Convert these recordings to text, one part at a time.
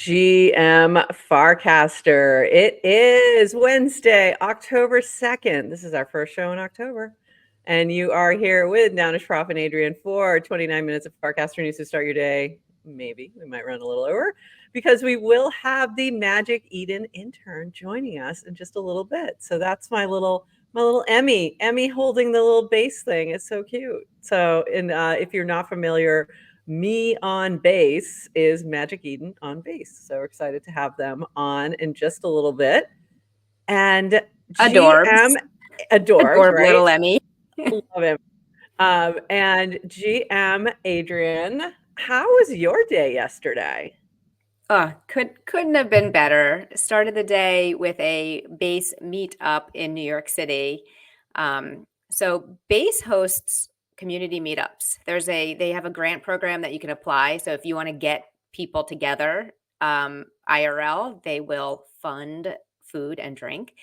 GM Farcaster. It is Wednesday, October 2nd. This is our first show in October. And you are here with NounishProf and Adrienne for 29 minutes of Farcaster news to start your day. Maybe we might run a little over because we will have the Magic Eden intern joining us in just a little bit. So that's my little Emmy holding the little bass thing. It's so cute. So, and if you're not familiar, me on bass is Magic Eden on bass. So we're excited to have them on in just a little bit. And Adorbs, right? Little Emmy. Love him. And GM Adrienne, how was your day yesterday? Couldn't have been better. Started the day with a base meetup in New York City. So base hosts community meetups. They have a grant program that you can apply. So if you want to get people together IRL, they will fund food and drink.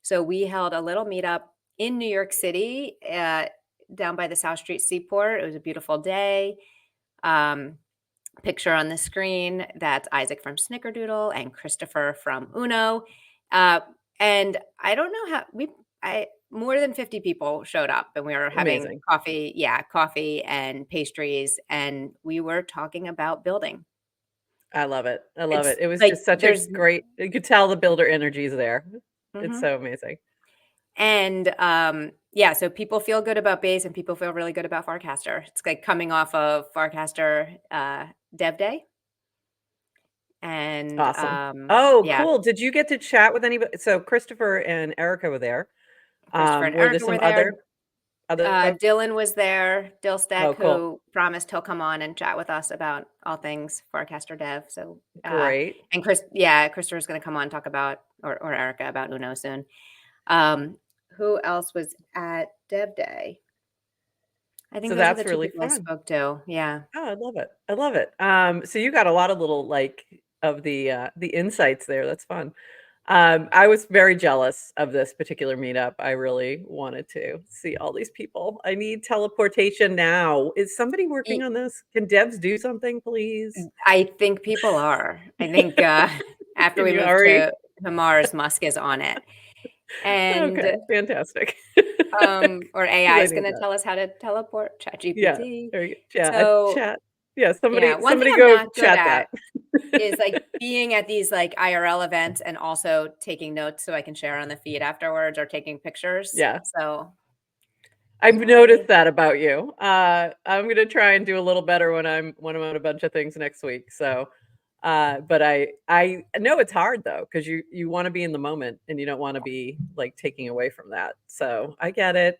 So we held a little meetup in New York City down by the South Street Seaport. It was a beautiful day. Picture on the screen, that's Isaac from Snickerdoodle and Christopher from Uno. And I don't know how more than 50 people showed up, and we were having Amazing. coffee and pastries, and we were talking about building. I love it. I love it. It was like, just such a great, you could tell the builder energy is there. Mm-hmm. It's so amazing. And so people feel good about base and people feel really good about Farcaster. It's like coming off of Farcaster Dev Day. And awesome. Cool. Did you get to chat with anybody? So Christopher and Erica were there. Christopher and Erica were there. Dylan was there. Dillstack, who promised he'll come on and chat with us about all things Farcaster Dev. So great. And Christopher's going to come on and talk about or Erica about Uno soon. Who else was at Dev Day? I think so. That's really fun. I spoke to. Yeah. Oh, I love it. I love it. So you got a lot of little of the insights there. That's fun. I was very jealous of this particular meetup. I really wanted to see all these people. I need teleportation now. Is somebody working on this? Can devs do something, please? I think people are. I think after we move to Mars, Musk is on it. And okay, fantastic. Or AI is going to tell us how to teleport. ChatGPT. Chat. Yeah, somebody go chat that. Is like being at these IRL events and also taking notes so I can share on the feed afterwards or taking pictures. Yeah. So I've noticed that about you. I'm going to try and do a little better when I'm on a bunch of things next week. So, but I know it's hard though, because you want to be in the moment and you don't want to be taking away from that. So I get it.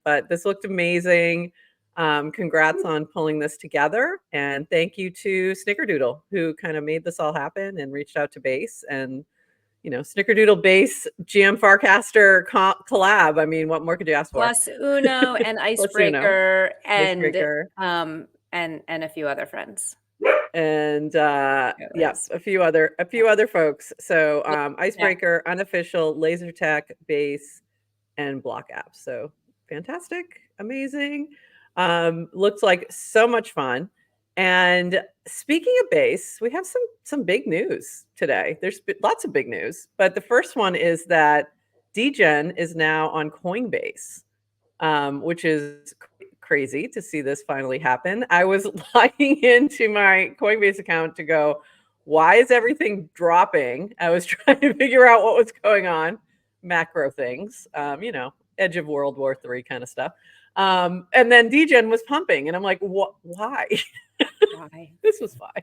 But this looked amazing. Congrats on pulling this together, and thank you to Snickerdoodle, who kind of made this all happen and reached out to Base. And Snickerdoodle Base GM Farcaster collab. I mean, what more could you ask for? Plus Uno and Icebreaker and a few other friends. And a few other folks. So Icebreaker, Unofficial, Lasertech, Base, and Block Apps. So fantastic, amazing. Looks like so much fun. And speaking of base, we have some big news today. There's lots of big news, but the first one is that Degen is now on Coinbase, which is crazy to see this finally happen. I was logging into my Coinbase account to go, why is everything dropping? I was trying to figure out what was going on, macro things, edge of World War III kind of stuff. And then Degen was pumping, and I'm like, what? Why? Why? This was why.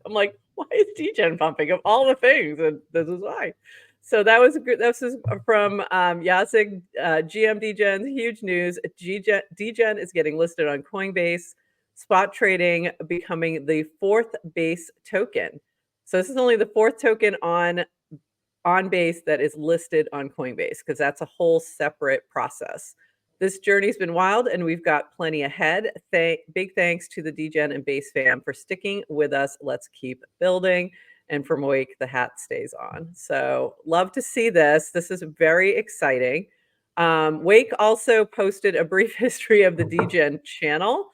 I'm like, why is Degen pumping of all the things? And this is why. So that was good. This is from Yasig, GM Degen. Huge news. Degen is getting listed on Coinbase. Spot trading becoming the fourth base token. So this is only the fourth token on base that is listed on Coinbase, because that's a whole separate process. This journey's been wild, and we've got plenty ahead. Big thanks to the Degen and Base fam for sticking with us. Let's keep building. And from Wake, the hat stays on. So love to see this. This is very exciting. Wake also posted a brief history of the Degen channel,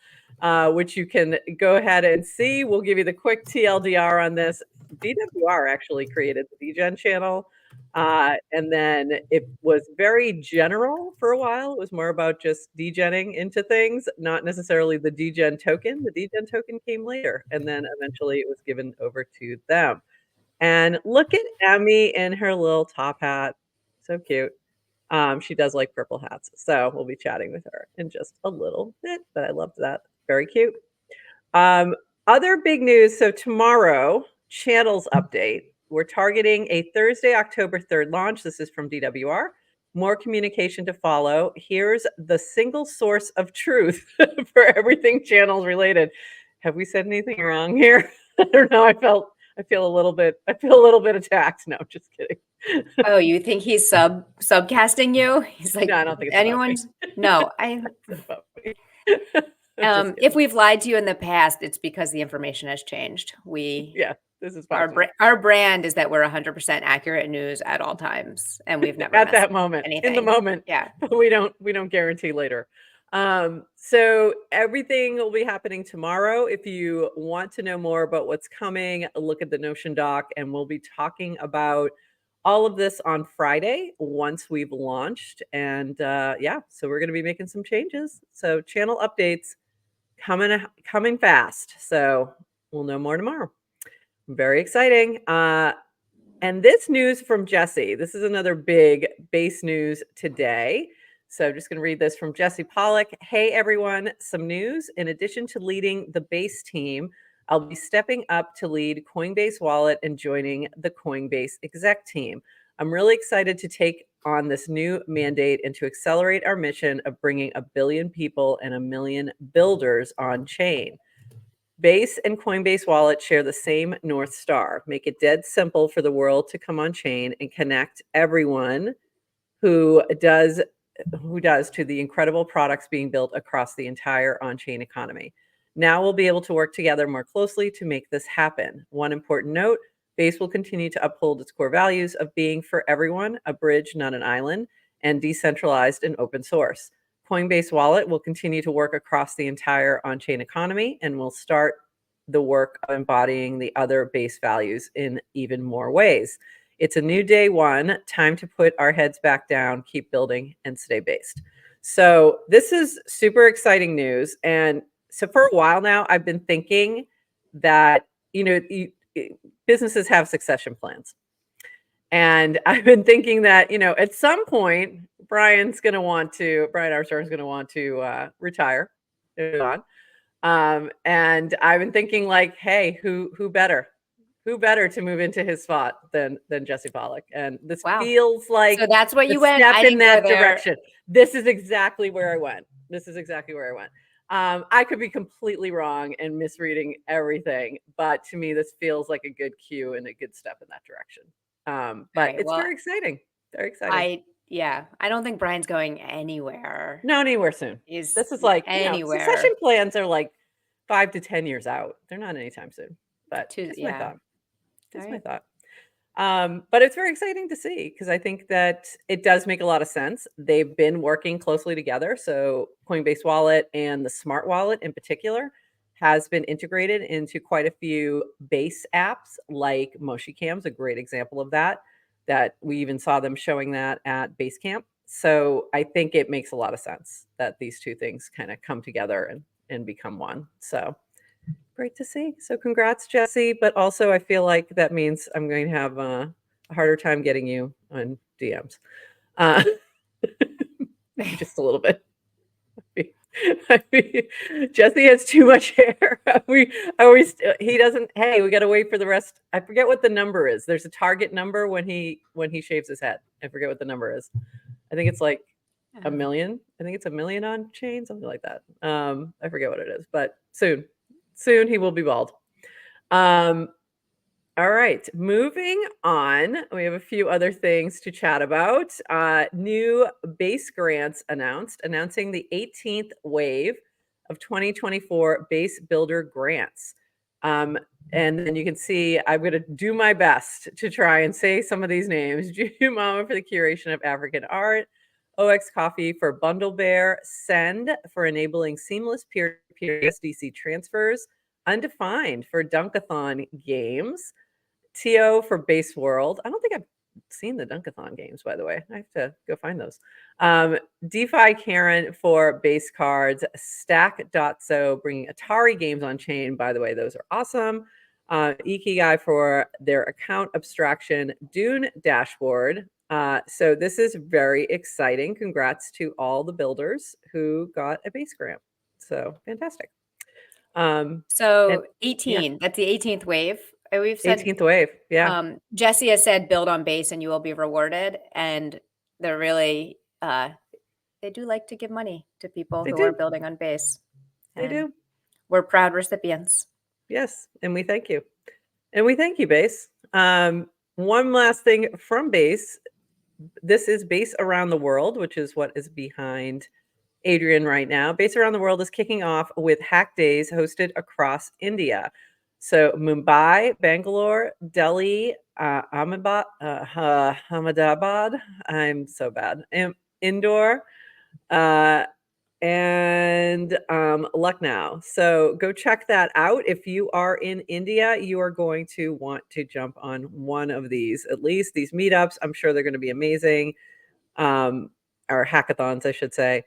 which you can go ahead and see. We'll give you the quick TLDR on this. DWR actually created the DGen channel. And then it was very general for a while. It was more about just degenning into things, not necessarily the degen token. The degen token came later, and then eventually it was given over to them. And look at Emmy in her little top hat. So cute. She does like purple hats. So we'll be chatting with her in just a little bit, but I loved that. Very cute. Um, Other big news. So tomorrow, channels update. We're targeting a Thursday, October 3rd launch. This is from DWR. More communication to follow. Here's the single source of truth for everything channels related. Have we said anything wrong here? I don't know. I feel a little bit attacked. No, I'm just kidding. Oh, you think he's subcasting you? He's like, No, I don't think it's about me. anyone's no, It's about me. I'm just if kidding. we've lied to you in the past, it's because the information has changed. Yeah, this is Our possible. our brand is that we're 100% accurate news at all times, and we've never At missed that moment, in the anything. moment, Yeah. but we don't guarantee later. So everything will be happening tomorrow. If you want to know more about what's coming, look at the Notion doc, and we'll be talking about all of this on Friday once we've launched. And yeah, so we're going to be making some changes. So channel updates coming fast. So we'll know more tomorrow. Very exciting. And this news from Jesse. This is another big base news today. So I'm just going to read this from Jesse Pollock. Hey, everyone, some news. In addition to leading the base team, I'll be stepping up to lead Coinbase Wallet and joining the Coinbase exec team. I'm really excited to take on this new mandate and to accelerate our mission of bringing 1 billion people and 1 million builders on chain. Base and Coinbase Wallet share the same North Star. Make it dead simple for the world to come on chain and connect everyone who does to the incredible products being built across the entire on-chain economy. Now we'll be able to work together more closely to make this happen. One important note, Base will continue to uphold its core values of being for everyone, a bridge, not an island, and decentralized and open source. Coinbase Wallet will continue to work across the entire on-chain economy and will start the work of embodying the other base values in even more ways. It's a new day one, time to put our heads back down, keep building, and stay based. So this is super exciting news. And so for a while now, I've been thinking that, businesses have succession plans. And I've been thinking that, at some point, Brian Armstrong is going to want to retire. And I've been thinking like, hey, who better to move into his spot than Jesse Pollock? And this Wow. feels like So that's what the you went. step I in didn't go that there. direction. This is exactly where I went. I could be completely wrong and misreading everything, but to me, this feels like a good cue and a good step in that direction. But Right, it's well, very exciting. Very exciting. I don't think Brian's going anywhere. Not anywhere soon. Is This is like, anywhere. succession plans are like 5 to 10 years out. They're not anytime soon. But just my thought. Just my thought. But it's very exciting to see because I think that it does make a lot of sense. They've been working closely together. So Coinbase Wallet and the Smart Wallet in particular has been integrated into quite a few base apps, like MoshiCam's a great example of that we even saw them showing that at Basecamp. So I think it makes a lot of sense that these two things kind of come together and become one. So great to see. So congrats, Jesse. But also I feel like that means I'm going to have a harder time getting you on DMs. Just a little bit. Jesse has too much hair. He doesn't. Hey, we got to wait for the rest. I forget what the number is. There's a target number when he shaves his head. I forget what the number is. I think it's like 1 million. I think it's 1 million on chain, something like that. I forget what it is, but soon he will be bald. All right, moving on. We have a few other things to chat about. New base grants announcing the 18th wave of 2024 base builder grants. And then you can see I'm going to do my best to try and say some of these names. Juju Mama for the curation of African art, OX Coffee for Bundle Bear, Send for enabling seamless peer-to-peer SDC transfers, Undefined for Dunkathon games, TO for Base World. I don't think I've seen the Dunkathon games, by the way. I have to go find those. DeFi Karen for base cards. Stack.so bringing Atari games on chain. By the way, those are awesome. Ikigai for their account abstraction Dune dashboard. So this is very exciting. Congrats to all the builders who got a base grant. So fantastic. So 18, that's the 18th wave. We've said 18th wave. Yeah. Jesse has said build on base and you will be rewarded. And they're really, they do like to give money to people who are building on base. They do. We're proud recipients. Yes. And we thank you. And we thank you, Base. One last thing from Base. This is Base Around the World, which is what is behind Adrienne right now. Base Around the World is kicking off with hack days hosted across India. So Mumbai, Bangalore, Delhi, Ahmedabad, I'm so bad, Indore, and Lucknow. So go check that out. If you are in India, you are going to want to jump on one of these, at least these meetups. I'm sure they're going to be amazing. Or hackathons, I should say.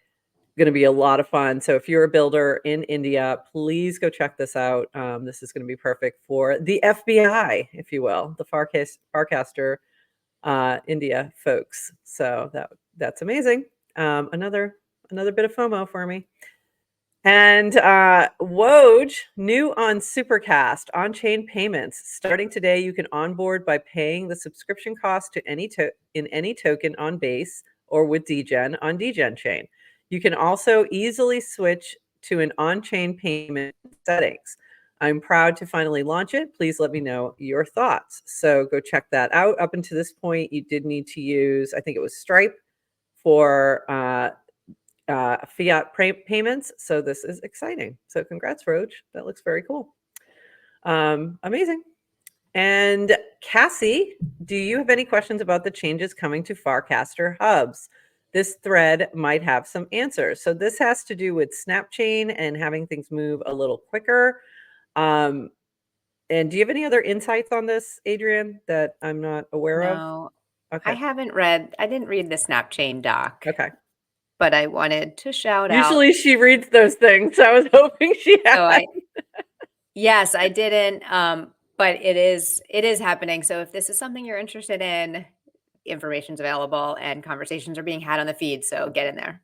Going to be a lot of fun. So if you're a builder in India, please go check this out. This is going to be perfect for the FBI, if you will, the Farcaster India folks. So that's amazing. Another bit of FOMO for me. And Woj, new on Supercast, on-chain payments. Starting today, you can onboard by paying the subscription cost to any token on Base or with Degen on Degen chain. You can also easily switch to an on-chain payment settings. I'm proud to finally launch it. Please let me know your thoughts. So go check that out. Up until this point, you did need to use, I think it was Stripe for fiat payments. So this is exciting. So congrats, Roach. That looks very cool. Amazing. And Cassie, do you have any questions about the changes coming to Farcaster hubs? This thread might have some answers. So this has to do with Snapchain and having things move a little quicker. And do you have any other insights on this, Adrienne, that I'm not aware of? No, Okay. I didn't read the Snapchain doc. Okay. But I wanted to shout out. Usually she reads those things. So I was hoping she had. Yes, I didn't. But it is happening. So if this is something you're interested in, information's available and conversations are being had on the feed. So get in there.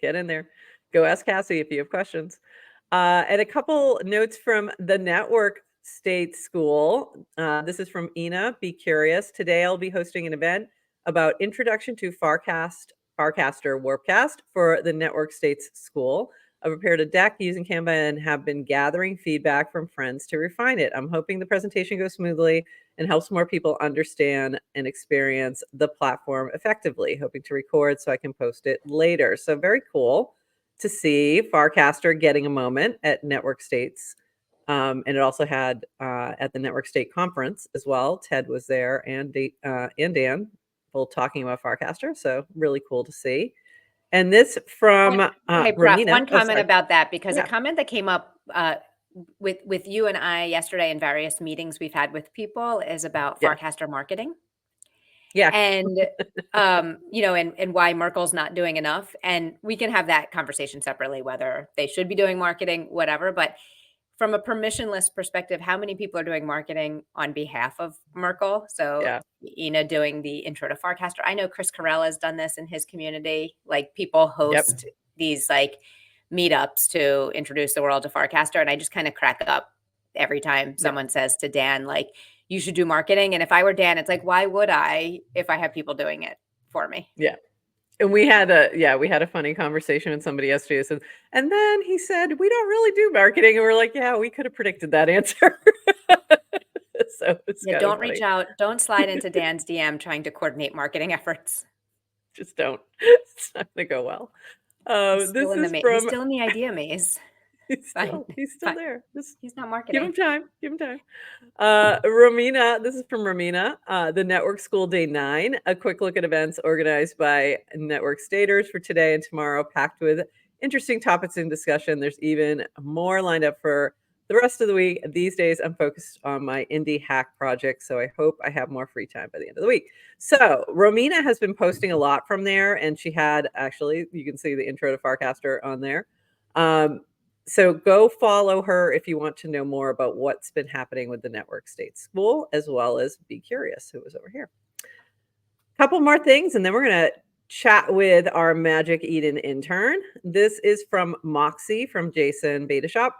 Get in there. Go ask Cassie if you have questions. And a couple notes from the Network State School. This is from Ina. Be curious. Today I'll be hosting an event about introduction to Farcaster Warpcast for the Network States School. I've prepared a deck using Canva and have been gathering feedback from friends to refine it. I'm hoping the presentation goes smoothly and helps more people understand and experience the platform effectively. Hoping to record so I can post it later. So very cool to see Farcaster getting a moment at Network States. And it also had at the Network State Conference as well. Ted was there and Dan both talking about Farcaster. So really cool to see. And this from hey, Prof, Romina. one comment about that, because a comment that came up with you and I yesterday in various meetings we've had with people is about Farcaster marketing. Yeah. And, and why Merkel's not doing enough. And we can have that conversation separately, whether they should be doing marketing, whatever. But from a permissionless perspective, how many people are doing marketing on behalf of Merkel? So, Ina doing the intro to Farcaster. I know Chris Carell has done this in his community. Like, people host these like meetups to introduce the world to Farcaster. And I just kind of crack up every time someone says to Dan, like, you should do marketing. And if I were Dan, it's like, why would I if I have people doing it for me? Yeah. And we had a funny conversation with somebody yesterday. Said, and then he said, we don't really do marketing. And we're like, yeah, we could have predicted that answer. So it's don't reach out. Don't slide into Dan's DM trying to coordinate marketing efforts. Just don't. It's not going to go well. He's still in the idea maze. He's still there. He's not marketing. Give him time. Romina, this is from Romina. The Network School Day 9, a quick look at events organized by Network Staters for today and tomorrow, packed with interesting topics in discussion. There's even more lined up for the rest of the week, these days, I'm focused on my indie hack project. So I hope I have more free time by the end of the week. So Romina has been posting a lot from there, and she had actually, you can see the intro to Farcaster on there. So go follow her if you want to know more about what's been happening with the Network State School, as well as Be Curious, who was over here. Couple more things, and then we're going to chat with our Magic Eden intern. This is from Moxie from Jason Beta Shop.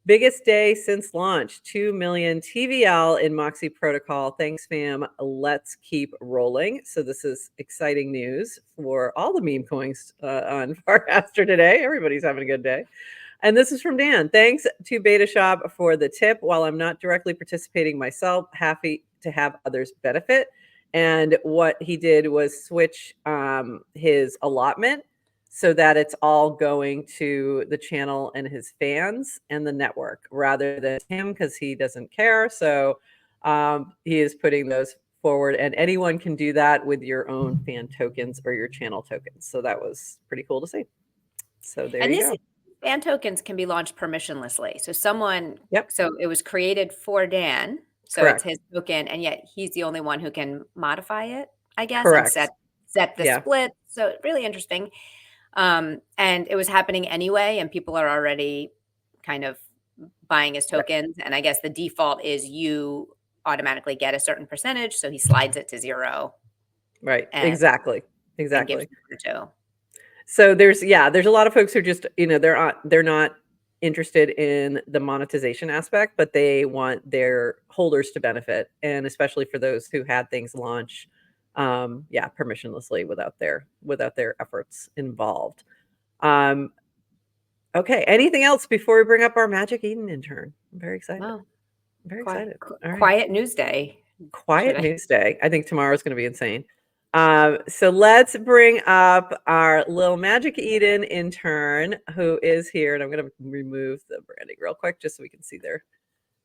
Biggest day since launch, 2 million TVL in Moxie protocol. Thanks, fam. Let's keep rolling. So this is exciting news for all the meme coins on Farcaster today. Everybody's having a good day. And this is from Dan. Thanks to Beta Shop for the tip. While I'm not directly participating myself, happy to have others benefit. And what he did was switch his allotment so that it's all going to the channel and his fans and the network rather than him, because he doesn't care. So he is putting those forward, and anyone can do that with your own fan tokens or your channel tokens. So that was pretty cool to see. So there you go. Fan tokens can be launched permissionlessly. So Yep. So it was created for Dan. So Correct. It's his token, and yet he's the only one who can modify it, I guess, Correct. and set the split. So really interesting. And it was happening anyway, and people are already kind of buying his tokens. Right. And I guess the default is you automatically get a certain percentage. So he slides it to 0. Right. Exactly. And gives it to. So there's a lot of folks who just, they're not interested in the monetization aspect, but they want their holders to benefit. And especially for those who had things launch, permissionlessly without their efforts involved. Okay. Anything else before we bring up our Magic Eden intern? I'm very excited. Wow. Very excited. Quiet news day. Quiet news day. I think tomorrow's going to be insane. So let's bring up our little Magic Eden intern who is here. And I'm going to remove the branding real quick just so we can see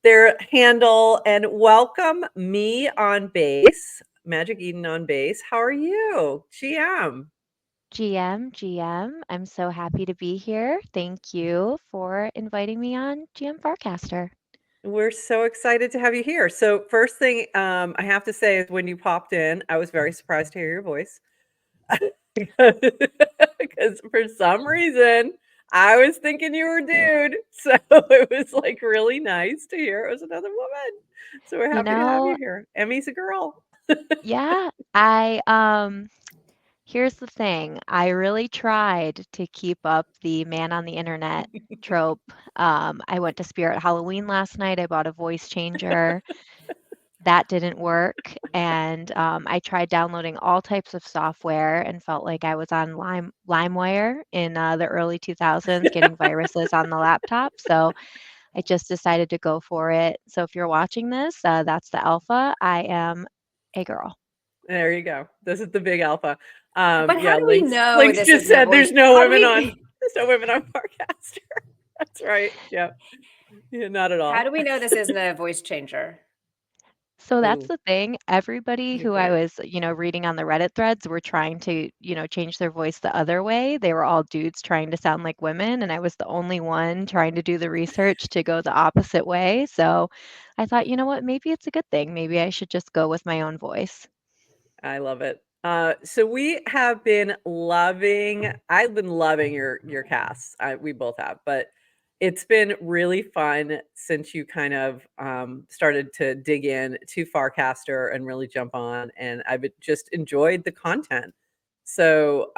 their handle. And welcome Me on Base, Magic Eden on Base. How are you? GM, I'm so happy to be here. Thank you for inviting me on GM Farcaster. We're so excited to have you here. So first thing I have to say is when you popped in, I was very surprised to hear your voice. Because for some reason, I was thinking you were a dude. So it was like really nice to hear it was another woman. So we're happy to have you here. Emmy's a girl. Yeah, here's the thing. I really tried to keep up the man on the internet trope. I went to Spirit Halloween last night. I bought a voice changer. That didn't work. And I tried downloading all types of software and felt like I was on LimeWire in the early 2000s, getting viruses on the laptop. So I just decided to go for it. So if you're watching this, that's the alpha. I am a girl. There you go. This is the big alpha. But how do we know? Links just said there's no women on Farcaster. That's right. Yeah. Yeah, not at all. How do we know this isn't a voice changer? So that's the thing. Everybody who I was, reading on the Reddit threads were trying to, change their voice the other way. They were all dudes trying to sound like women, and I was the only one trying to do the research to go the opposite way. So I thought, you know what, maybe it's a good thing. Maybe I should just go with my own voice. I love it. So we have been I've been loving your casts. We both have, but it's been really fun since you kind of started to dig in to Farcaster and really jump on, and I've just enjoyed the content. So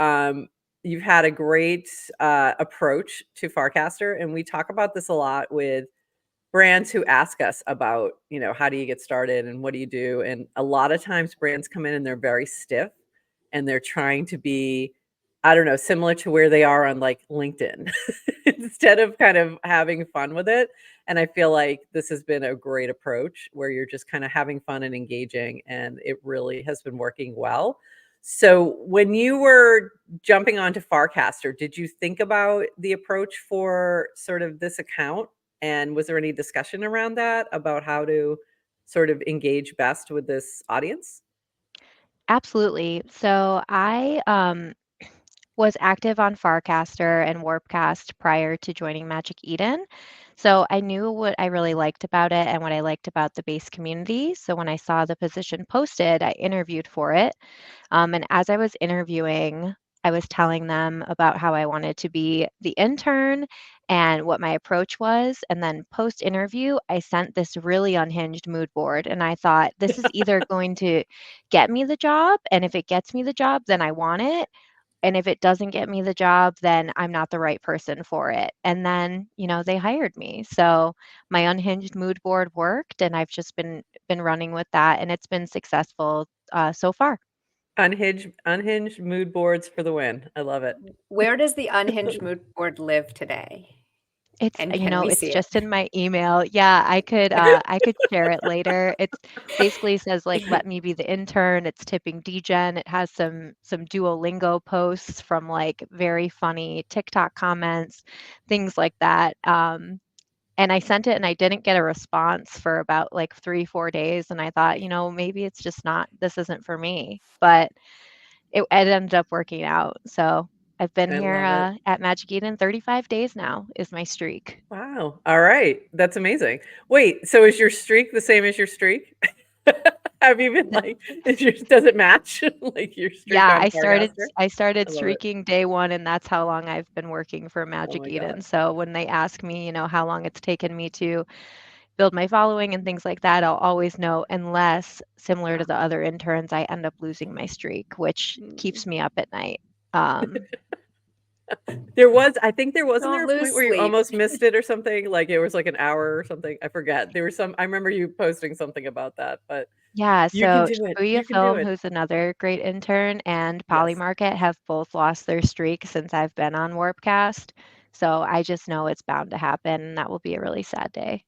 you've had a great approach to Farcaster, and we talk about this a lot with brands who ask us about, how do you get started and what do you do? And a lot of times brands come in and they're very stiff and they're trying to be, I don't know, similar to where they are on like LinkedIn instead of kind of having fun with it. And I feel like this has been a great approach where you're just kind of having fun and engaging, and it really has been working well. So when you were jumping onto Farcaster, did you think about the approach for sort of this account? And was there any discussion around that about how to sort of engage best with this audience? Absolutely. So I was active on Farcaster and Warpcast prior to joining Magic Eden. So I knew what I really liked about it and what I liked about the base community. So when I saw the position posted, I interviewed for it. And as I was interviewing, I was telling them about how I wanted to be the intern and what my approach was. And then post interview, I sent this really unhinged mood board. And I thought, this is either going to get me the job. And if it gets me the job, then I want it. And if it doesn't get me the job, then I'm not the right person for it. And then, they hired me. So my unhinged mood board worked, and I've just been running with that, and it's been successful so far. Unhinged mood boards for the win. I love it. Where does the unhinged mood board live today? It's And can we it's see it? just in my email. Yeah, I could share it later. It's basically says like let me be the intern. It's tipping degen. It has some Duolingo posts from like very funny TikTok comments, things like that. And I sent it and I didn't get a response for about like 3, 4 days. And I thought, maybe it's just not, this isn't for me. But it ended up working out. So I've been I here love it. at Magic Eden 35 days now is my streak. Wow. All right. That's amazing. Wait, so is your streak the same as your streak? Have you been like, does it match like your streak Yeah, on I started I love it. streaking day one, and that's how long I've been working for Oh Magic my Eden. God. So when they ask me, how long it's taken me to build my following and things like that, I'll always know, unless similar to the other interns, I end up losing my streak, which Mm. keeps me up at night. Um, I think wasn't there Don't a lose point where you sleep. almost missed it or something? Like it was like an hour or something. I forget. I remember you posting something about that, but yeah, you can so do it. Shibuya You can do Film, it. who's another great intern, and Yes. Polymarket have both lost their streak since I've been on Warpcast. So I just know it's bound to happen, and that will be a really sad day.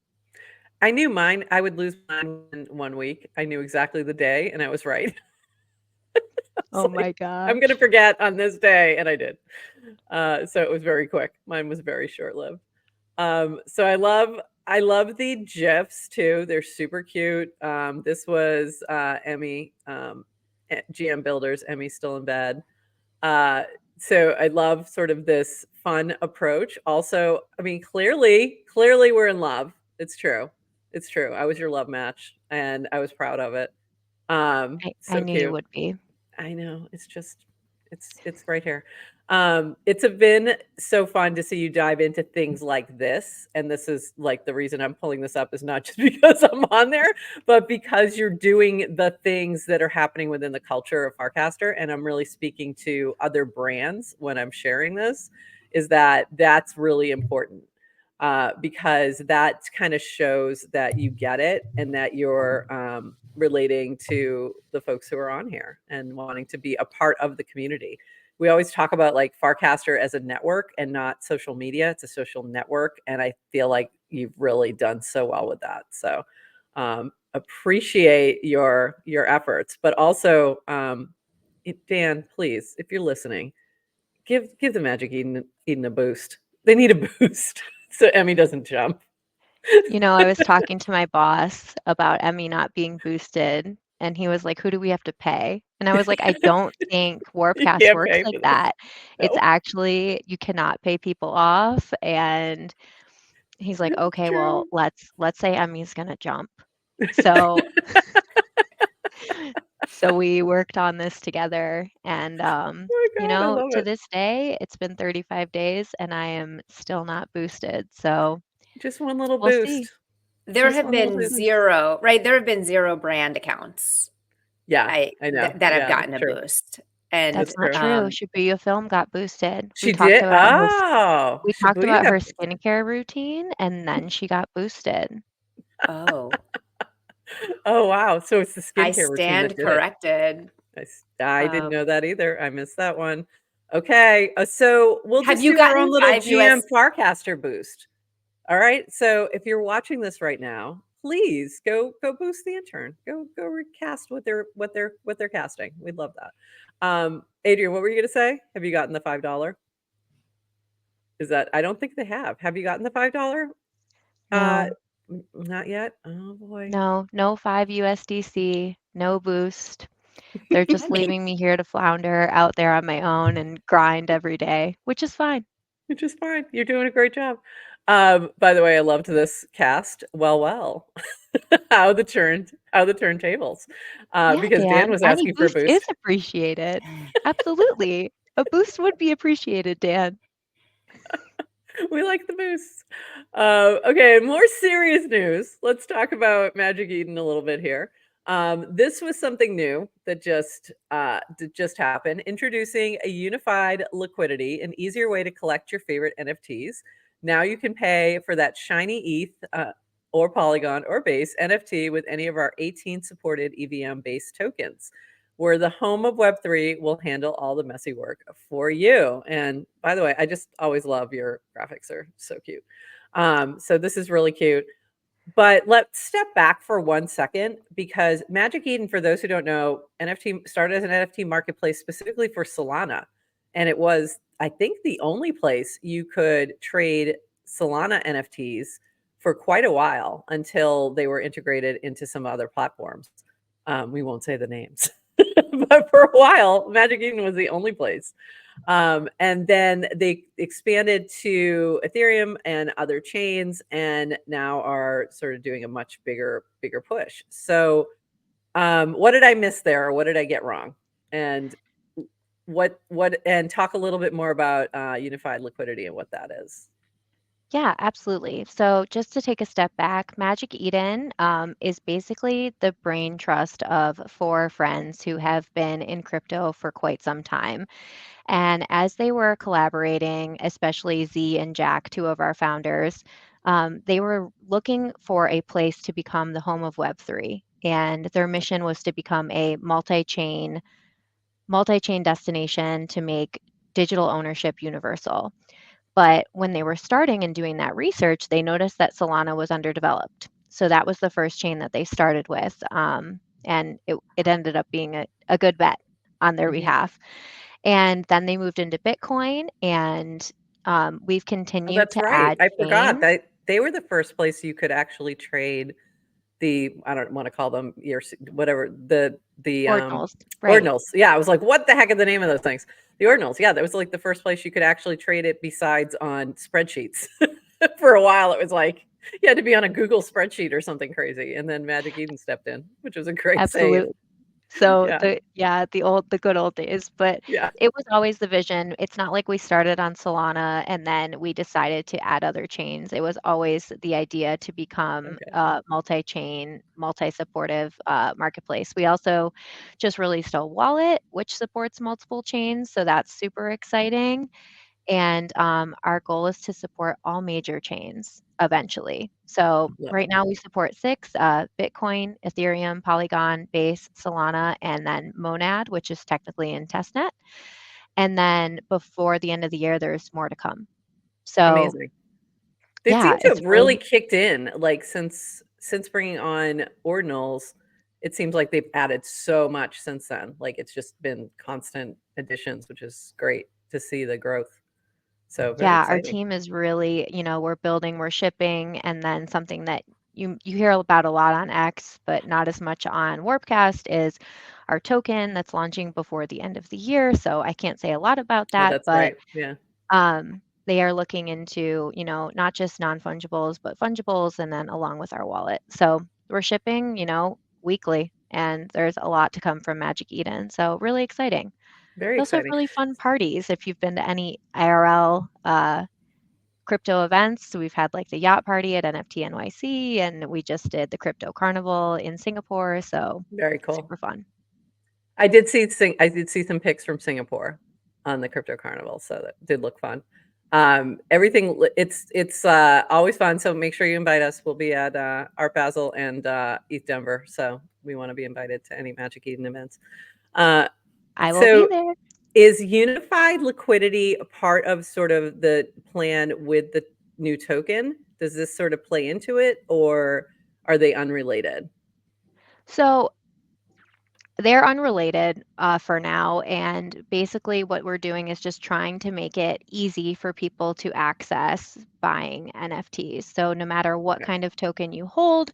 I knew I would lose mine in 1 week. I knew exactly the day and I was right. It's Oh like, my I'm gonna gosh. forget on this day, and I did. So it was very quick. Mine was very short-lived. So I love the GIFs too. They're super cute. This was Emmy, GM Builders. Emmy's still in bed. Uh, so I love sort of this fun approach. Also, I mean, clearly we're in love. It's true. It's true. I was your love match, and I was proud of it. I So knew you cute. would be. I know. It's just it's right here. Been so fun to see you dive into things like this. And this is like the reason I'm pulling this up is not just because I'm on there, but because you're doing the things that are happening within the culture of Farcaster. And I'm really speaking to other brands when I'm sharing this, is that that's really important. Because that kind of shows that you get it and that you're relating to the folks who are on here and wanting to be a part of the community. We always talk about like Farcaster as a network and not social media. It's a social network. And I feel like you've really done so well with that. So appreciate your efforts, but also Dan, please, if you're listening, give the Magic Eden a boost. They need a boost so Emmy doesn't jump. I was talking to my boss about Emmy not being boosted, and he was like, "Who do we have to pay?" And I was like, "I don't think You Warpcast can't works pay like for this. that. It's No, actually you cannot pay people off." And he's like, it's "Okay, well, true. let's say Emmy's gonna jump." So so we worked on this together, and Oh my God, I love to it. this day, it's been 35 days, and I am still not boosted. So Just one little we'll see. boost. There Just have one little been boost. zero, right? There have been zero brand accounts Yeah, I know. that have Yeah, gotten it's a true. boost. And That's It's not true. true. Shibuya Film got boosted. She did? Oh, We talked Shibuya about got her skincare routine, and then she got boosted. oh, Oh, wow. So it's the I skincare routine that stand did it. corrected. I didn't know Um, that either. I missed that one. Okay, so we'll have just you do our own gotten little 5 US? GM Farcaster boost. All right. So if you're watching this right now, please go boost the intern. Go recast what they're casting. We'd love that. Adrienne, what were you gonna say? Have you gotten the $5? Is that I don't think they have. Have you gotten the $5? Uh No, Not yet. Oh boy. no 5 USDC, no boost. They're just Okay. leaving me here to flounder out there on my own and grind every day, which is fine. Which is fine. You're doing a great job. By the way, I loved this cast. Well, how the turntables. Because Dan Dan, was any asking for a boost is boost. appreciated. Absolutely. A boost would be appreciated, Dan. We like the boosts. Okay, more serious news. Let's talk about Magic Eden a little bit here. This was something new that just happened. Introducing a unified liquidity, an easier way to collect your favorite NFTs. Now you can pay for that shiny ETH or Polygon or Base NFT with any of our 18 supported EVM based tokens. Where the home of Web3 will handle all the messy work for you. And by the way, I just always love your graphics are so cute. So this is really cute. But let's step back for 1 second because Magic Eden, for those who don't know, NFT started as an NFT marketplace specifically for Solana. And it was, I think, the only place you could trade Solana NFTs for quite a while until they were integrated into some other platforms. We won't say the names. But for a while, Magic Eden was the only place. And then they expanded to Ethereum and other chains, and now are sort of doing a much bigger push. So, what did I miss there, or what did I get wrong? And and talk a little bit more about unified liquidity and what that is. Yeah, absolutely. So just to take a step back, Magic Eden is basically the brain trust of 4 friends who have been in crypto for quite some time. And as they were collaborating, especially Z and Jack, 2 of our founders, they were looking for a place to become the home of Web3. And their mission was to become a multi-chain destination to make digital ownership universal. But when they were starting and doing that research, they noticed that Solana was underdeveloped. So that was the first chain that they started with. And it ended up being a good bet on their behalf. And then they moved into Bitcoin, and we've Oh, continued that's to right. add I forgot chains. that they were the first place you could actually trade I don't want to call them your whatever the Ordinals, right. ordinals. Yeah, I was like, what the heck are the name of those things? The ordinals. Yeah, that was like the first place you could actually trade it besides on spreadsheets. For a while, it was like you had to be on a Google spreadsheet or something crazy, and then Magic Eden stepped in, which was a great save. Absolutely. So Yeah, the good old days, but yeah. it was always the vision. It's not like we started on Solana and then we decided to add other chains. It was always the idea to become Okay, a multi-chain, multi-supportive marketplace. We also just released a wallet which supports multiple chains, so that's super exciting. And our goal is to support all major chains eventually. So love right it. now we support 6, Bitcoin, Ethereum, Polygon, Base, Solana, and then Monad, which is technically in testnet. And then before the end of the year, there's more to come. So Amazing. They yeah, seem to it's have really really, kicked in, like, since bringing on ordinals, it seems like they've added so much since then. Like, it's just been constant additions, which is great to see the growth. So very yeah, our exciting. team is really, we're building, we're shipping, and then something that you hear about a lot on X, but not as much on Warpcast is our token that's launching before the end of the year. So I can't say a lot about Oh, that, that's but right. Yeah, they are looking into, not just non-fungibles, but fungibles, and then along with our wallet. So we're shipping, weekly, and there's a lot to come from Magic Eden. So really exciting. very We also have exciting. really fun parties if you've been to any IRL crypto events. So we've had like the yacht party at NFT NYC, and we just did the crypto carnival in Singapore. So Very cool. super fun. I did see some pics from Singapore on the Crypto Carnival, so that did look fun. Everything it's always fun. So make sure you invite us. We'll be at Art Basel and ETH Denver, so we want to be invited to any Magic Eden events. Uh, I will be so there. is unified liquidity a part of sort of the plan with the new token? Does this sort of play into it, or are they unrelated? So They're unrelated for now, and basically what we're doing is just trying to make it easy for people to access buying NFTs. So no matter what kind of token you hold,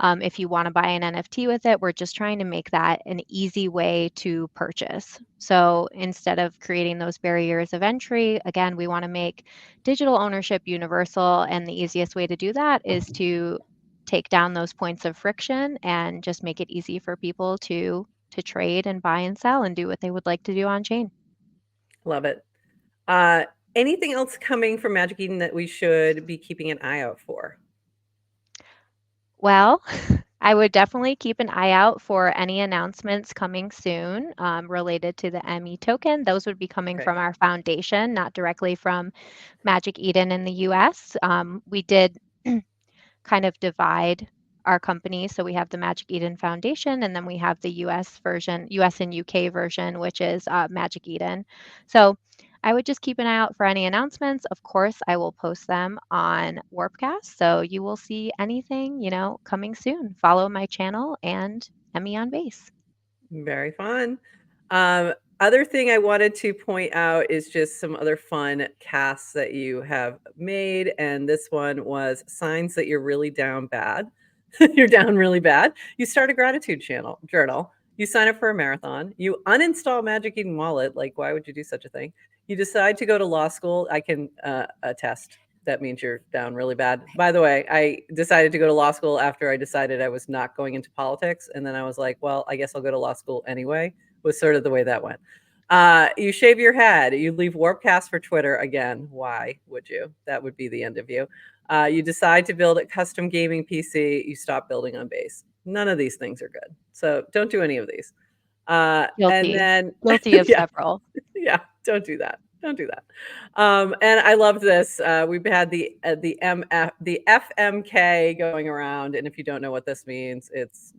if you want to buy an NFT with it, we're just trying to make that an easy way to purchase. So instead of creating those barriers of entry, again, we want to make digital ownership universal, and the easiest way to do that is to take down those points of friction and just make it easy for people to trade and buy and sell and do what they would like to do on chain. Love it. Anything else coming from Magic Eden that we should be keeping an eye out for? Well, I would definitely keep an eye out for any announcements coming soon related to the Emmy token. Those would be coming from our foundation, not directly from Magic Eden in the US. We did kind of divide our company. So we have the Magic Eden Foundation, and then we have the US version, US and UK version, which is Magic Eden. So I would just keep an eye out for any announcements. Of course, I will post them on Warpcast. So you will see anything, coming soon. Follow my channel and Emmy on Base. Very fun. Other thing I wanted to point out is just some other fun casts that you have made. And this one was signs that you're really down bad. You're down really bad. You start a gratitude journal. You sign up for a marathon. You uninstall Magic Eden Wallet. Like, why would you do such a thing? You decide to go to law school. I can attest. That means you're down really bad. By the way, I decided to go to law school after I decided I was not going into politics. And then I was like, well, I guess I'll go to law school anyway, was sort of the way that went. You shave your head. You leave Warpcast for Twitter again. Why would you? That would be the end of you. You decide to build a custom gaming PC. You stop building on Base. None of these things are good. So don't do any of these. Guilty. And then Guilty of several. Yeah, don't do that. Don't do that. And I love this. We've had the FMK going around, and if you don't know what this means, it's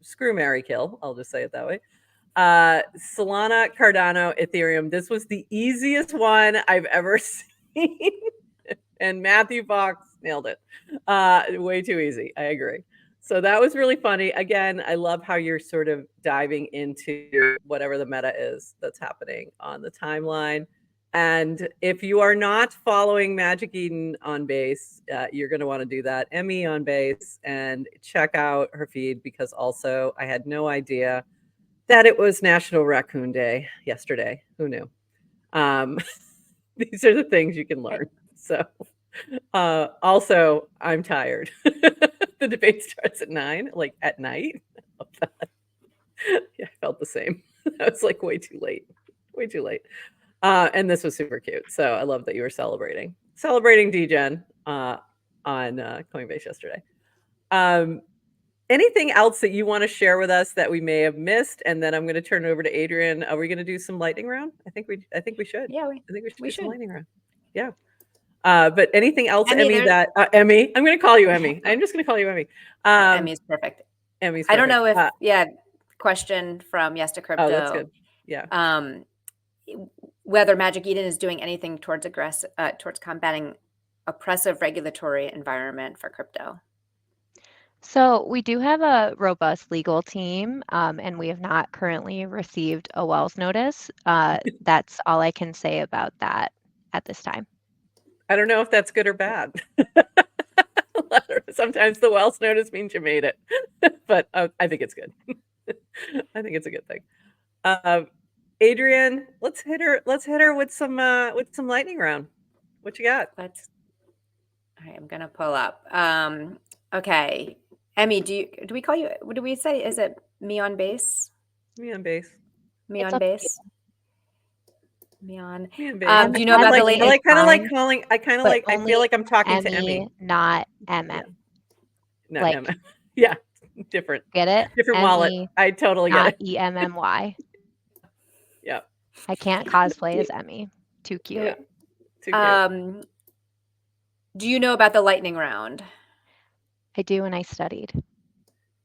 screw, marry, kill. I'll just say it that way. Solana, Cardano, Ethereum. This was the easiest one I've ever seen, and Matthew Fox nailed it. Way too easy. I agree. So that was really funny. Again, I love how you're sort of diving into whatever the meta is that's happening on the timeline. And if you are not following Magic Eden on Base, you're going to want to do that. Emmy on Base, and check out her feed, because also I had no idea that it was National Raccoon Day yesterday. Who knew? These are the things you can learn. So also, I'm tired. The debate starts at 9, like at night. Yeah, I felt the same. I was like way too late. Way too late. And this was super cute. So I love that you were celebrating DGen on Coinbase yesterday. Anything else that you want to share with us that we may have missed? And then I'm going to turn it over to Adrienne. Are we going to do some lightning round? I think we should. Yeah, I think we should do some lightning round. Yeah. But anything else, Emmy, that Emmy? I'm going to call you Emmy. I'm just going to call you Emmy. Emmy's perfect. Emmy's perfect. I don't know if question from Yes to Crypto. Oh, that's good. Yeah. Whether Magic Eden is doing anything towards combating oppressive regulatory environment for crypto. So we do have a robust legal team, and we have not currently received a Wells notice. That's all I can say about that at this time. I don't know if that's good or bad. Sometimes the Wells notice means you made it, but I think it's good. I think it's a good thing. Adrienne, let's hit her with some lightning round. What you got? All right, I'm gonna pull up. Okay, Emmy, do we call you? What do we say? Is it me on base? Me on base. Me on base. Me on. Me on base. Do you know about the latest? I kind of like calling. I feel like I'm talking to Emmy, not MM. Yeah. Not like, MM. Yeah, different. Get it? Different Emmy, wallet. I totally get it. EMMY. Yeah. I can't cosplay as Emmy. Too cute. Yeah. Too cute. Do you know about the lightning round? I do, and I studied.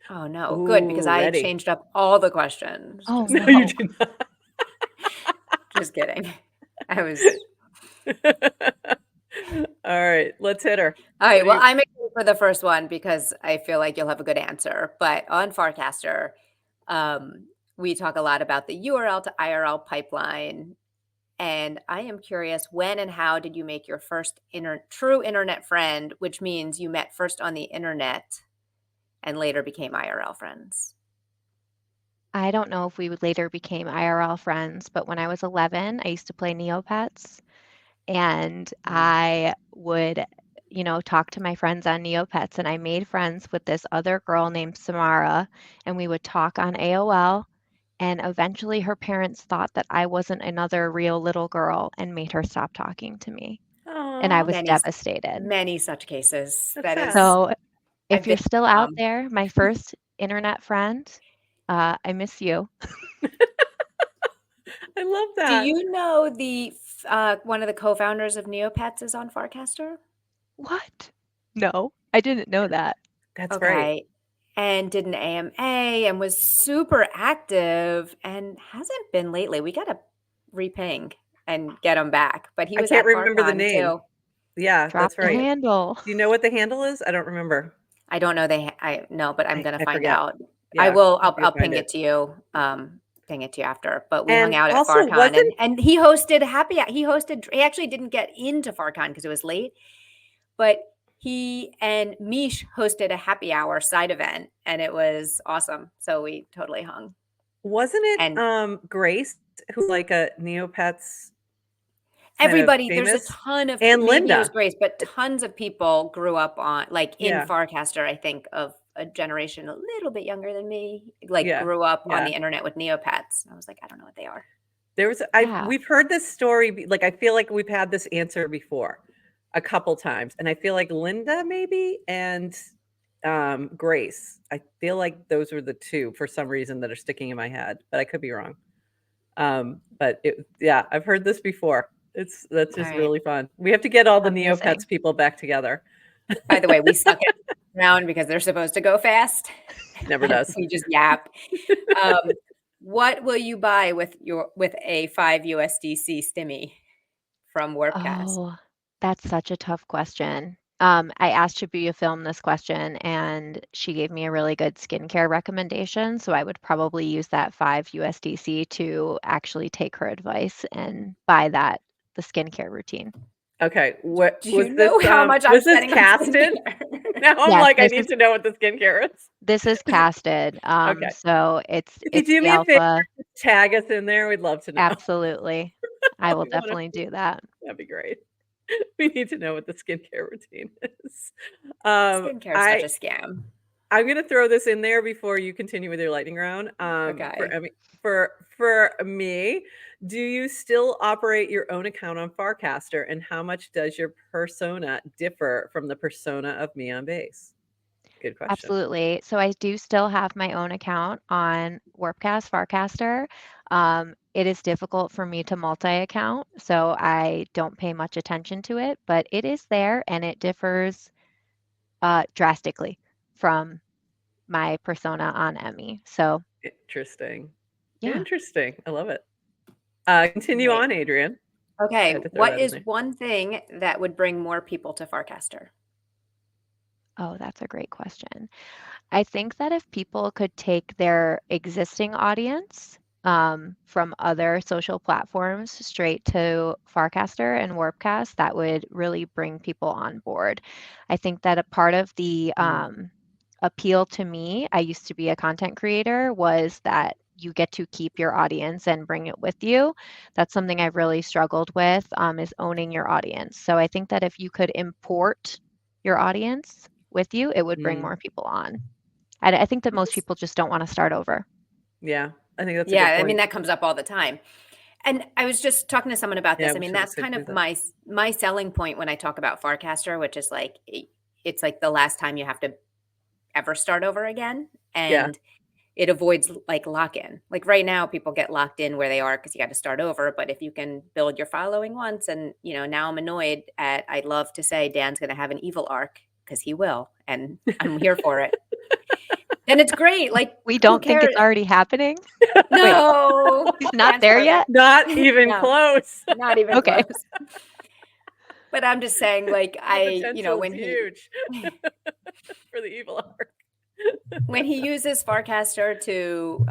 Oh no, good, because I changed up all the questions. Oh no, you did not. Just kidding. I was. All right, let's hit her. All right. Well, I'm excited for the first one because I feel like you'll have a good answer. But on Farcaster, we talk a lot about the URL to IRL pipeline. And I am curious, when and how did you make your first true internet friend, which means you met first on the internet and later became IRL friends? I don't know if we would later became IRL friends, but when I was 11, I used to play Neopets, and I would, talk to my friends on Neopets, and I made friends with this other girl named Samara, and we would talk on AOL, and eventually her parents thought that I wasn't another real little girl and made her stop talking to me, and I Aw, was devastated. Many such cases. that's That sad. is, So I've if you're been still out there, my first internet friend, I miss you. I love Do that. you know the one of the co-founders of Neopets is on Farcaster? What? No, I didn't know that. That's great. Okay. And did an AMA and was super active and hasn't been lately. We got to reping and get him back. But he I was can't at remember the FarCon name. too. Yeah, Drop that's the right. handle. Do you know what the handle is? I don't remember. I don't know. I know, but I'm going to I find forget. out. Yeah, I will. if you I'll find ping it to you. Ping it to you after. But we hung And out at also, FarCon wasn't and he hosted he actually didn't get into FarCon because it was late, but he and Mish hosted a happy hour side event and it was awesome. So we totally hung. wasn't it And Grace who's like a Neopets kind of everybody, there's a famous? ton of And maybe it was Linda. Grace, but tons of people grew up on in Yeah. Farcaster, I think, of a generation a little bit younger than me, like Yeah. grew up on Yeah. the internet with Neopets. I was like, I don't know what they are. There was Yeah. we've heard this story, like, I feel like we've had this answer before a couple times, and I feel like Linda maybe and Grace. I feel like those were the two for some reason that are sticking in my head, but I could be wrong. But yeah, I've heard this before. That's just All right. really fun. We have to get all the Amazing. Neopets people back together. By the way, we suck it around because they're supposed to go fast. Never does. We just yap. What will you buy with a 5 USDC stimmy from Warpcast? Oh, that's such a tough question. I asked Shibuya Film this question, and she gave me a really good skincare recommendation. So I would probably use that 5 USDC to actually take her advice and buy the skincare routine. Okay, what Do was you know this? how much I'm Was this spending on casted? skincare? Now I'm Yes, like, I this need is to know what the skincare is. this is casted. Okay. So it's If you do the me a favor, alpha. tag us in there. We'd love to know. Absolutely. I will We wanna- definitely do that. That'd be great. We need to know what the skincare routine is. Skincare is such a scam. I'm gonna throw this in there before you continue with your lightning round. For Okay. Emmy, for me, do you still operate your own account on Farcaster, and how much does your persona differ from the persona of me on base? Good question. Absolutely. So I do still have my own account on Warpcast, Farcaster. It is difficult for me to multi-account, so I don't pay much attention to it, but it is there and it differs drastically from my persona on Emmy. So Interesting. yeah. Interesting. I love it. Continue Right. on, Adrienne. I Okay. had to throw What that in is there. one thing that would bring more people to Farcaster? Oh, that's a great question. I think that if people could take their existing audience from other social platforms straight to Farcaster and Warpcast, that would really bring people on board. I think that a part of the appeal to me, I used to be a content creator, was that you get to keep your audience and bring it with you. That's something I've really struggled with, is owning your audience. So I think that if you could import your audience with you, it would bring more people on. I think that most people just don't want to start over. Yeah, I think that's a good Yeah, I point. mean that comes up all the time. And I was just talking to someone about this. Yeah, I mean, we that's could kind do of that. my selling point when I talk about Farcaster, which is like it's like the last time you have to ever start over again, Yeah. and it avoids like lock-in. Like right now, people get locked in where they are because you got to start over. But if you can build your following once, and now I'm annoyed at. I'd love to say Dan's going to have an evil arc because he will, and I'm here for it. And it's great. Like We who don't think cares? it's already happening. No, He's not Dan's there perfect. yet? Not even No. close. Not even Okay. close. But I'm just saying, like The potential when is he huge for the evil arc. when he uses Farcaster to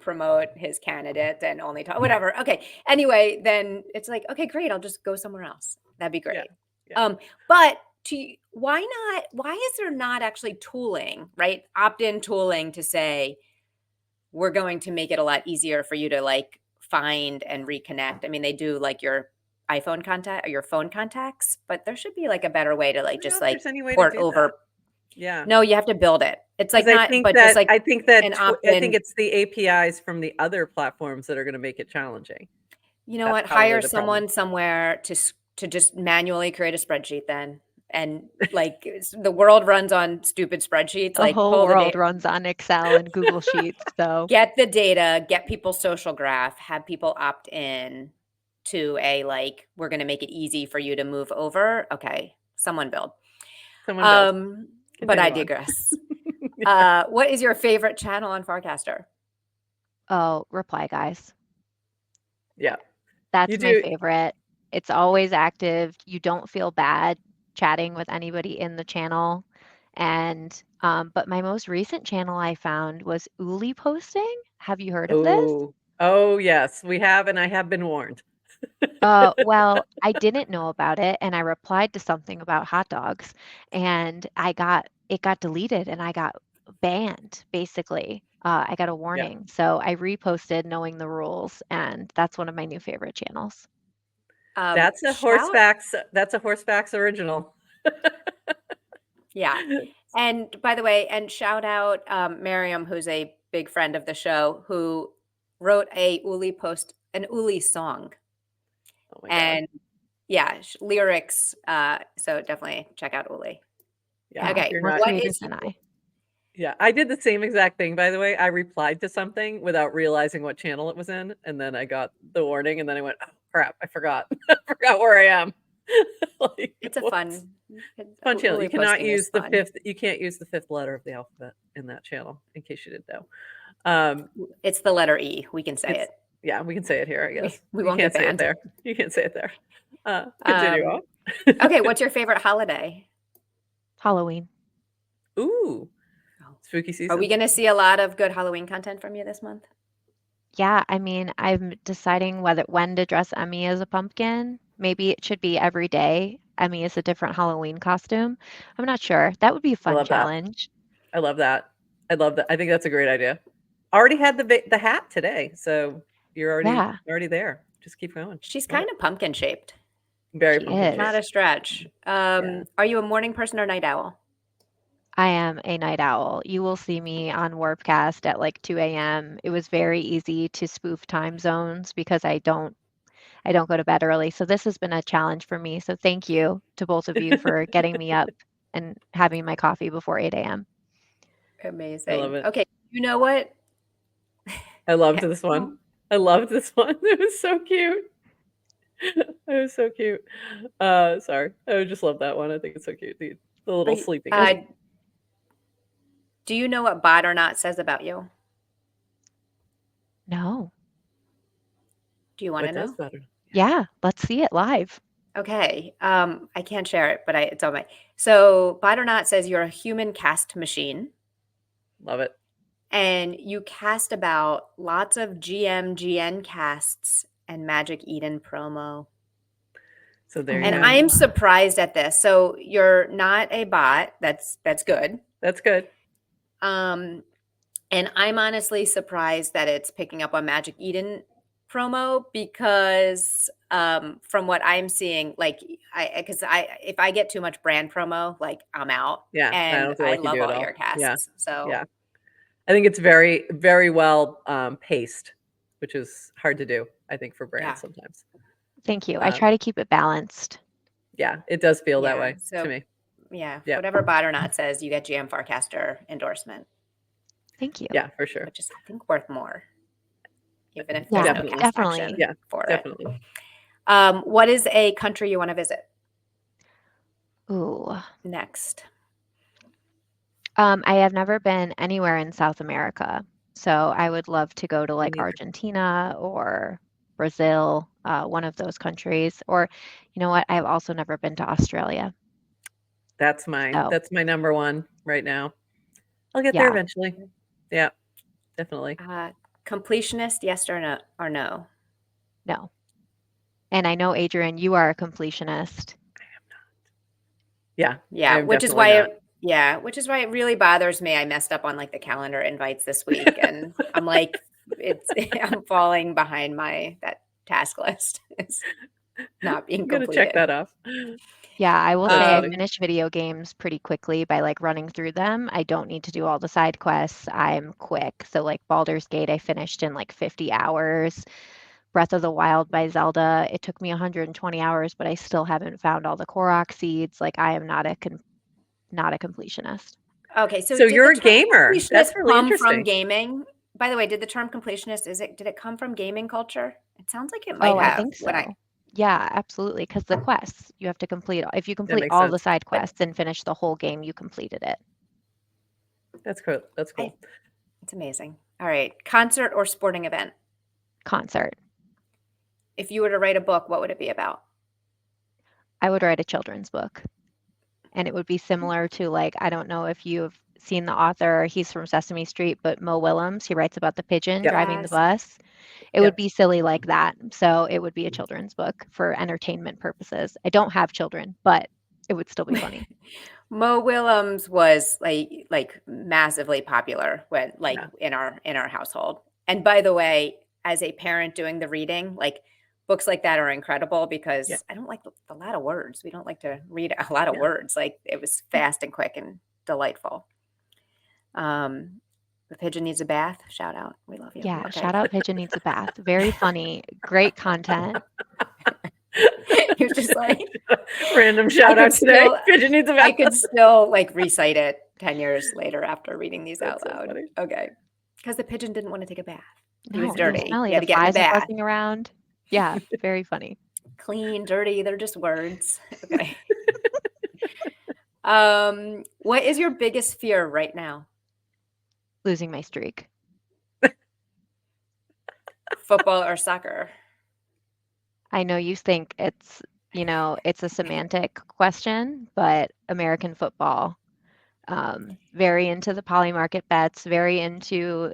promote his candidate and only talk, whatever. Okay. Anyway, then it's like, okay, great. I'll just go somewhere else. That'd be great. Yeah. But why is there not actually tooling, right? Opt-in tooling to say, we're going to make it a lot easier for you to like find and reconnect. I mean, they do like your iPhone contact or your phone contacts, but there should be like a better way to like just like port over. That. Yeah. No, you have to build it. It's like not, but that, just like I think that an I opt-in. think it's the APIs from the other platforms that are going to make it challenging. You know what? Hire someone somewhere to just manually create a spreadsheet then. And like the world runs on stupid spreadsheets. The like whole world runs on Excel and Google Sheets. So get the data, get people's social graph, have people opt in to a like, we're going to make it easy for you to move over. Okay, someone build. But I digress. What is your favorite channel on Farcaster? Oh, Reply Guys. Yeah. That's my favorite. It's always active. You don't feel bad chatting with anybody in the channel. And but my most recent channel I found was Uli posting. Have you heard of this? Oh yes, we have, and I have been warned. Well, I didn't know about it, and I replied to something about hot dogs, and it got deleted, and I got banned, basically. I got a warning. Yeah. So I reposted knowing the rules, and that's one of my new favorite channels. That's a Horsebacks original. Yeah. And by the way, and shout out Miriam, who's a big friend of the show, who wrote an Uli song. Oh my God. Yeah, lyrics. So definitely check out Uli. Yeah. Okay. Yeah, I did the same exact thing, by the way. I replied to something without realizing what channel it was in, and then I got the warning, and then I went, oh, crap, I forgot. I forgot where I am. Like, it's a fun channel. You cannot use the fifth. You can't use the fifth letter of the alphabet in that channel, in case you didn't know. It's the letter E. We can say it. Yeah, we can say it here, I guess. We won't get banned. Say it there. You can't say it there. Continue on. Okay, what's your favorite holiday? Halloween. Ooh. Spooky season. Are we going to see a lot of good Halloween content from you this month? Yeah, I mean, I'm deciding when to dress Emmy as a pumpkin. Maybe it should be every day. Emmy is a different Halloween costume. I'm not sure. That would be a fun challenge. I love that. I think that's a great idea. Already had the hat today, so you're already there. Just keep going. She's kind of pumpkin shaped. Very pumpkin shaped. Not a stretch. Are you a morning person or night owl? I am a night owl. You will see me on Warpcast at like 2 a.m. It was very easy to spoof time zones because I don't go to bed early. So this has been a challenge for me. So thank you to both of you for getting me up and having my coffee before 8 a.m. Amazing. I love it. Okay. You know what? I loved this one. I loved this one. It was so cute. It was so cute. Sorry. I just love that one. I think it's so cute. The little sleeping. Do you know what Bot or Not says about you? No. Do you want to know? Yeah, let's see it live. Okay. I can't share it, but it's on my. So Bot or Not says you're a human cast machine. Love it. And you cast about lots of GN casts and Magic Eden promo. So there you go. And go. I'm surprised at this. So you're not a bot. That's good. That's good. And I'm honestly surprised that it's picking up on Magic Eden promo because from what I'm seeing, like if I get too much brand promo, like I'm out. Yeah, and I love all your casts. Yeah. So yeah, I think it's very, very well paced, which is hard to do. I think for brands sometimes. Thank you. I try to keep it balanced. Yeah, it does feel that way to me. Yeah, whatever Bot or Not says, you get GM Farcaster endorsement. Thank you. Yeah, for sure. Which is, I think, worth more. Even if there's no cast action for definitely. it. What is a country you want to visit? Ooh. Next. I have never been anywhere in South America. So I would love to go to like Argentina or Brazil, one of those countries. Or, you know what? I've also never been to Australia. That's mine. That's my number one right now. I'll get there eventually. Yeah, definitely. Completionist, yes or no? Or no? No. And I know, Adrienne, you are a completionist. Yeah. Yeah, I'm which is definitely why not. which is why it really bothers me. I messed up on like the calendar invites this week, and I'm like, I'm falling behind that task list. It's not being I'm gonna check completed. that off. Yeah, I will That's say I funny. finish video games pretty quickly by like running through them. I don't need to do all the side quests. I'm quick. So like Baldur's Gate, I finished in like 50 hours. Breath of the Wild by Zelda, it took me 120 hours, but I still haven't found all the Korok seeds. Like I am not a completionist. Okay, so So did you're the a term gamer. completionist That's really come from interesting. gaming? By the way, did the term completionist did it come from gaming culture? It sounds like it might Oh, I have. think so. Yeah, absolutely. Because the quests, you have to complete, if you That complete makes all the sense. side quests and finish the whole game, you completed it. That's cool. That's cool. It's amazing. All right, concert or sporting event? Concert. If you were to write a book, what would it be about? I would write a children's book. And it would be similar to like, I don't know if you've seen the author, he's from Sesame Street, but Mo Willems, he writes about the pigeon Yep. driving the Yes. bus. It Yep. would be silly like that. So it would be a children's book for entertainment purposes. I don't have children, but it would still be funny. Mo Willems was like massively popular when Yeah. in our household. And by the way, as a parent doing the reading, like books like that are incredible because Yeah. I don't like a lot of words. We don't like to read a lot of Yeah. words. Like it was fast and quick and delightful. The pigeon needs a bath. Shout out. We love you. Yeah, Okay. shout out Pigeon Needs a Bath. Very funny, great content. He was just like Random shout out today. Pigeon needs a bath. I could still like recite it 10 years later after reading these out That's so loud. funny. Okay. Because the pigeon didn't want to take a bath. He No, was dirty. smelly. He had The to get in the flies are bath. buzzing around. Yeah, very funny. Clean, dirty, they're just words. Okay. What is your biggest fear right now? Losing my streak. Football or soccer? I know you think it's a semantic question, but American football. Very into the poly market bets, very into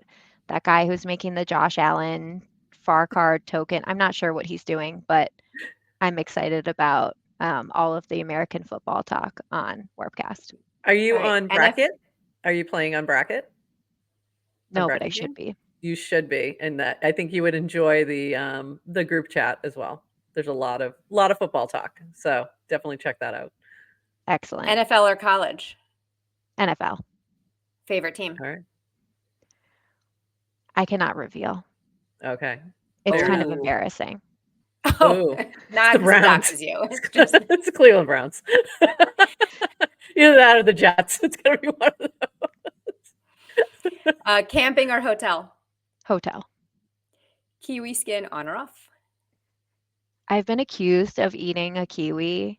that guy who's making the Josh Allen Farcard token. I'm not sure what he's doing, but I'm excited about all of the American football talk on Warpcast. Are you All right, on bracket? Are you playing on bracket? No, but I should be. You should be, and that I think you would enjoy the group chat as well. There's a lot of football talk, so definitely check that out. Excellent. NFL or college? NFL. Favorite team? All right. I cannot reveal. Okay. It's Fair kind of enough. embarrassing. Oh, not the because it Browns. doxes you. It's just It's the Cleveland Browns. Either that or the Jets. It's gonna be one of those. Camping or hotel? Hotel. Kiwi skin on or off? I've been accused of eating a kiwi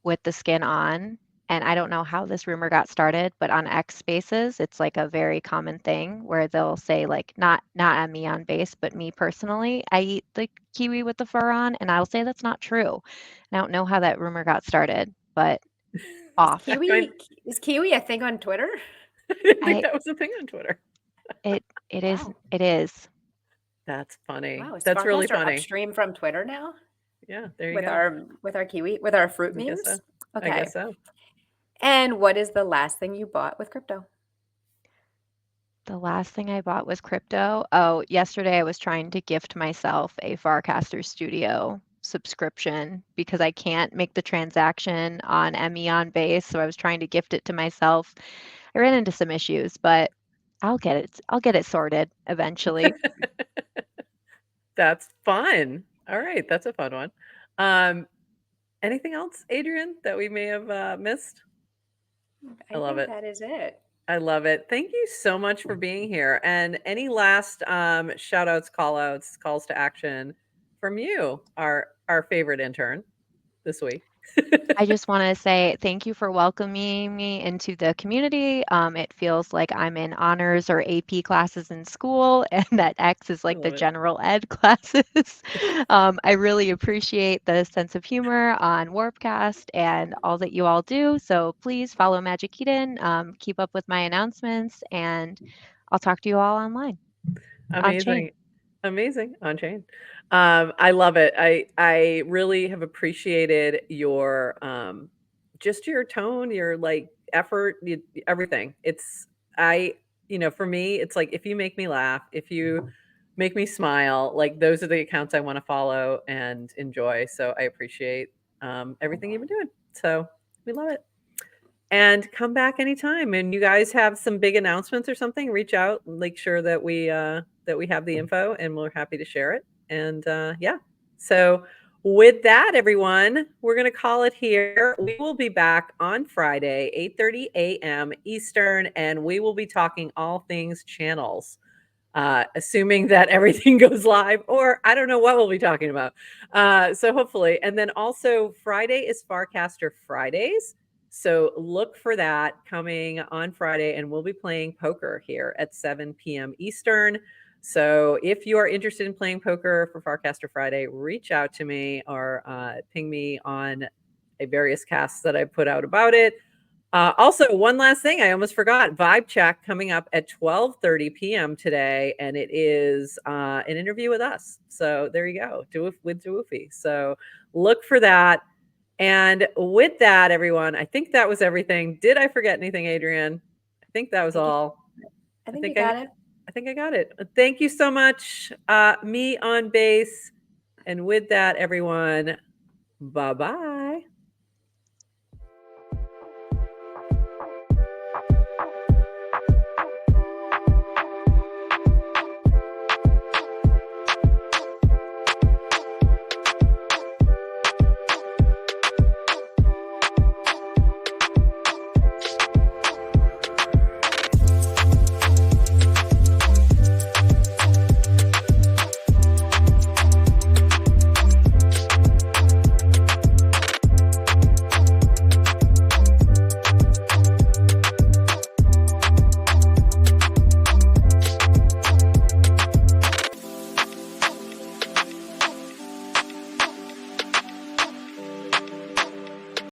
with the skin on, and I don't know how this rumor got started, but on X Spaces, it's like a very common thing where they'll say like not on me on base, but me personally, I eat the kiwi with the fur on, and I'll say that's not true. And I don't know how that rumor got started, but off. Is kiwi a thing on Twitter? I didn't think that was a thing on Twitter. It is. Wow. It is. That's funny. Wow, is That's really Farcaster funny. upstream from Twitter now? Yeah, there you go. With our kiwi, with our fruit I guess memes. so. Okay. I guess so. And what is the last thing you bought with crypto? The last thing I bought was crypto. Oh, yesterday I was trying to gift myself a Farcaster Studio subscription because I can't make the transaction on Emmy on base, so I was trying to gift it to myself. I ran into some issues, but I'll get it sorted eventually. That's fun. All right, that's a fun one. Anything else, Adrienne, that we may have missed? I love it. That is it. I love it. Thank you so much for being here. And any last shout outs, call outs, calls to action from you, our favorite intern this week? I just want to say thank you for welcoming me into the community. It feels like I'm in honors or AP classes in school, and that X is like the general ed classes. I really appreciate the sense of humor on Warpcast and all that you all do. So please follow Magic Eden, keep up with my announcements, and I'll talk to you all online. Amazing. Amazing. On chain. I love it. I really have appreciated your just your tone, your like effort, everything. For me, it's like if you make me laugh, if you make me smile, like those are the accounts I want to follow and enjoy. So I appreciate everything you've been doing. So we love it. And come back anytime. And you guys have some big announcements or something, reach out, make sure that we have the info and we're happy to share it. And yeah. So with that, everyone, we're going to call it here. We will be back on Friday, 8:30 a.m. Eastern, and we will be talking all things channels. Assuming that everything goes live, or I don't know what we'll be talking about. So hopefully, and then also Friday is Farcaster Fridays. So look for that coming on Friday, and we'll be playing poker here at 7 p.m. Eastern. So if you are interested in playing poker for Farcaster Friday, reach out to me or ping me on a various casts that I put out about it. Also, one last thing I almost forgot. Vibe Check coming up at 12:30 p.m. today, and it is an interview with us. So there you go, with Dwoofy. So look for that. And with that, everyone, I think that was everything. Did I forget anything, Adrienne? I think that was all. I think you got it. I think I got it. Thank you so much. Me on base. And with that, everyone, bye-bye.